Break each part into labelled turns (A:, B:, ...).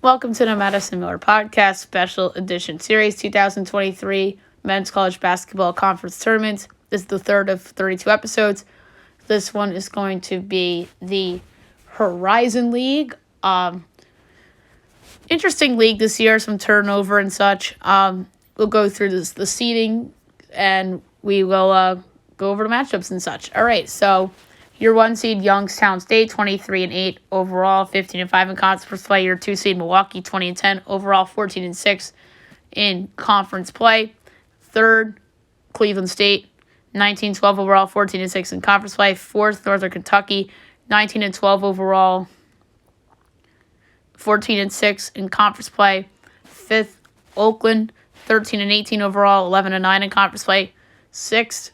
A: Welcome to the Madison Miller Podcast Special Edition Series 2023 Men's College Basketball Conference Tournament. This is the third of 32 episodes. This one is going to be the Horizon League. Interesting league this year, some turnover and such. We'll go through the seeding and we will go over the matchups and such. All right, so your 1 seed Youngstown State, 23-8 overall, 15-5 in conference play. Your 2 seed Milwaukee, 20-10 overall, 14-6 in conference play. Third, Cleveland State, 19-12 overall, 14-6 in conference play. Fourth, Northern Kentucky, 19-12 overall, 14-6 in conference play. Fifth, Oakland, 13-18 overall, 11-9 in conference play. Sixth,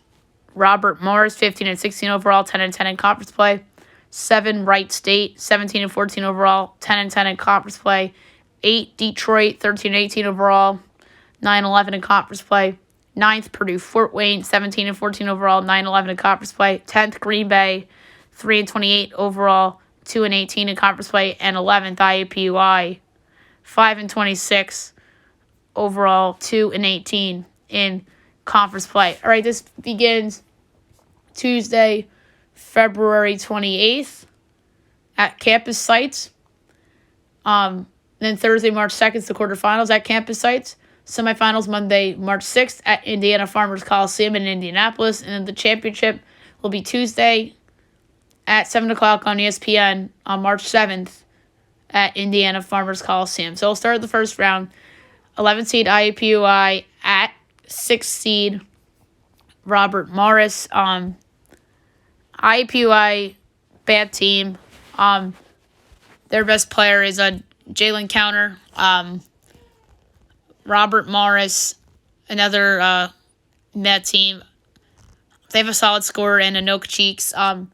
A: Robert Morris, 15-16 overall, 10-10 in conference play. 7, Wright State, 17-14 overall, 10-10 in conference play. 8, Detroit, 13-18 overall, 9-11 in conference play. 9th, Purdue Fort Wayne, 17-14 overall, 9-11 in conference play. 10th, Green Bay, 3-28 overall, 2-18 in conference play. And 11th, IUPUI, 5-26 overall, 2-18 in conference play. All right, this begins Tuesday, February 28th at campus sites. Then Thursday, March 2nd is the quarterfinals at campus sites. Semifinals Monday, March 6th at Indiana Farmers Coliseum in Indianapolis. And then the championship will be Tuesday at 7 o'clock on ESPN on March 7th at Indiana Farmers Coliseum. So we'll start the first round. 11 seed IUPUI at 6 seed Robert Morris. IUPUI, bad team. Their best player is Jalen Counter. Robert Morris, another bad team. They have a solid scorer in Anoka Cheeks. I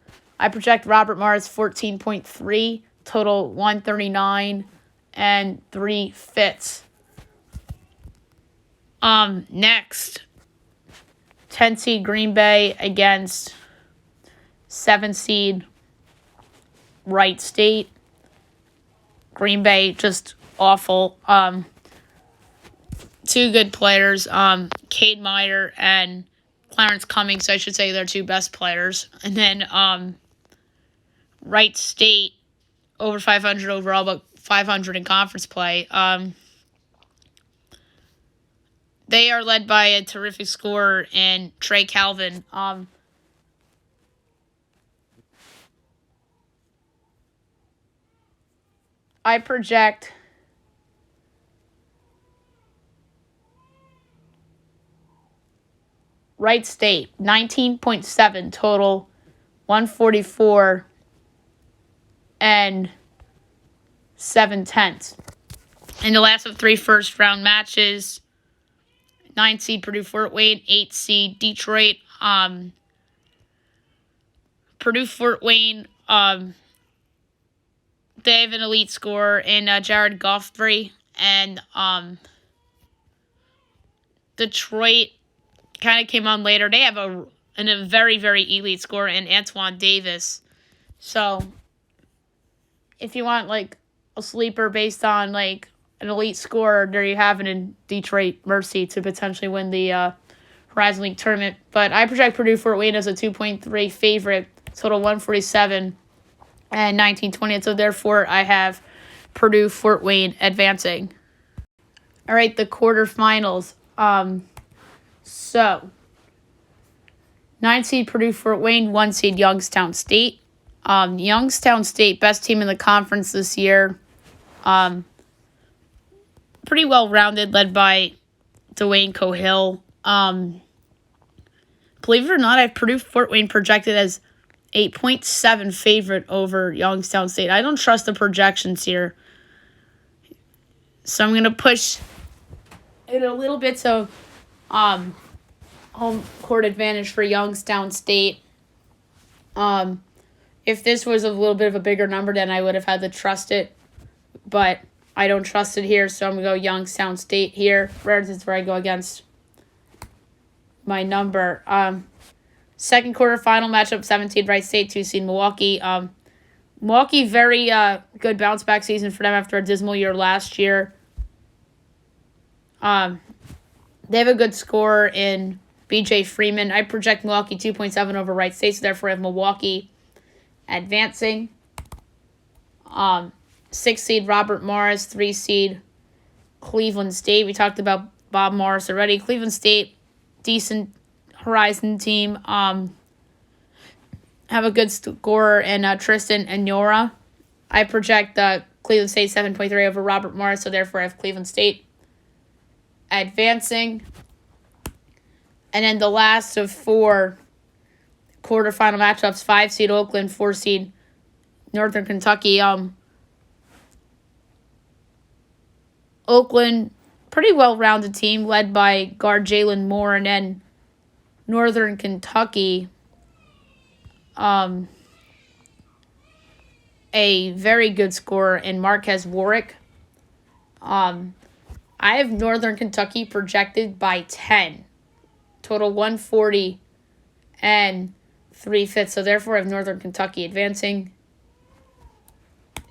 A: project Robert Morris 14.3, total 139 and 3 fits. Next, 10 seed Green Bay against 7 seed Wright State. Green Bay just awful. 2 good players, Cade Meyer and Clarence Cummings, I should say they're 2 best players. And then Wright State over 500 overall, but 500 in conference play. They are led by a terrific scorer in Trey Calvin. I project Wright State, 19.7 total, 144 and 7/10. In the last of 3 first-round matches, 9 seed Purdue Fort Wayne, 8 seed Detroit. Purdue Fort Wayne, they have an elite scorer in Jared Goffrey, and Detroit kind of came on later. They have a very, very elite scorer in Antoine Davis. So if you want like a sleeper based on like an elite scorer, there you have it in Detroit Mercy to potentially win the Horizon League tournament. But I project Purdue Fort Wayne as a 2.3 favorite, total 147 and 1920. So therefore, I have Purdue Fort Wayne advancing. All right, the quarterfinals. So 9 seed Purdue Fort Wayne, 1 seed Youngstown State. Youngstown State, best team in the conference this year. Pretty well-rounded, led by Dwayne Cohill. Believe it or not, I have Purdue Fort Wayne projected as 8.7 favorite over Youngstown State. I don't trust the projections here. So I'm going to push it a little bit so home court advantage for Youngstown State. If this was a little bit of a bigger number, then I would have had to trust it. But I don't trust it here, so I'm going to go Youngstown State here. Rare is where I go against my number. Second quarterfinal matchup, 17 Wright State, 2 seed Milwaukee. Milwaukee, very good bounce back season for them after a dismal year last year. They have a good scorer in BJ Freeman. I project Milwaukee 2.7 over Wright State, so therefore I have Milwaukee advancing. 6 seed Robert Morris, 3 seed Cleveland State. We talked about Bob Morris already. Cleveland State, decent Horizon team. Have a good scorer in Tristan Enora. I project Cleveland State 7.3 over Robert Morris, so therefore I have Cleveland State advancing. And then the last of 4 quarterfinal matchups, 5 seed Oakland, 4 seed Northern Kentucky. Oakland, pretty well-rounded team led by guard Jalen Moore, and then Northern Kentucky, a very good scorer in Marquez Warwick. I have Northern Kentucky projected by 10. Total 140 and 3/5. So therefore I have Northern Kentucky advancing.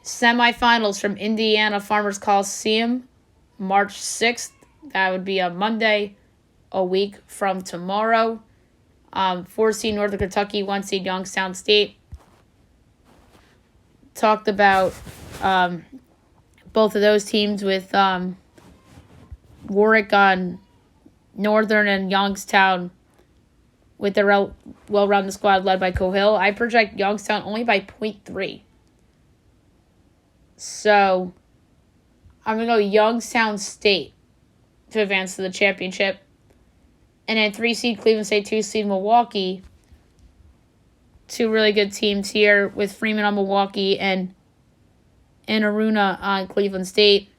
A: Semifinals from Indiana Farmers Coliseum, March 6th. That would be on Monday, a week from tomorrow. 4 seed Northern Kentucky, 1 seed Youngstown State. Talked about both of those teams with Warwick on Northern and Youngstown with their well-rounded squad led by Cohill. I project Youngstown only by 0.3. So I'm going to go Youngstown State to advance to the championship. And then 3 seed Cleveland State, 2 seed Milwaukee. 2 really good teams here with Freeman on Milwaukee and Aruna on Cleveland State.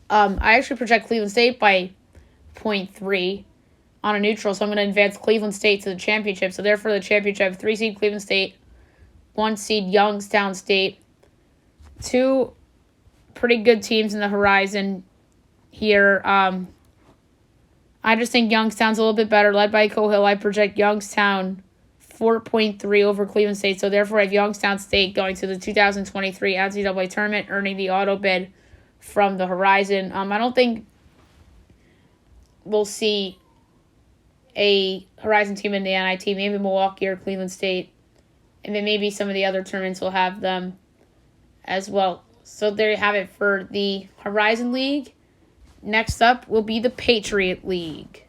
A: I actually project Cleveland State by 0.3 on a neutral, so I'm going to advance Cleveland State to the championship. So therefore the championship, 3 seed Cleveland State, 1 seed Youngstown State. 2 pretty good teams in the Horizon here. I just think Youngstown's a little bit better, led by Cohill. I project Youngstown 4.3 over Cleveland State, so therefore I have Youngstown State going to the 2023 NCAA tournament, earning the auto bid from the Horizon. I don't think we'll see a Horizon team in the NIT, maybe Milwaukee or Cleveland State, and then maybe some of the other tournaments will have them as well. So there you have it for the Horizon League. Next up will be the Patriot League.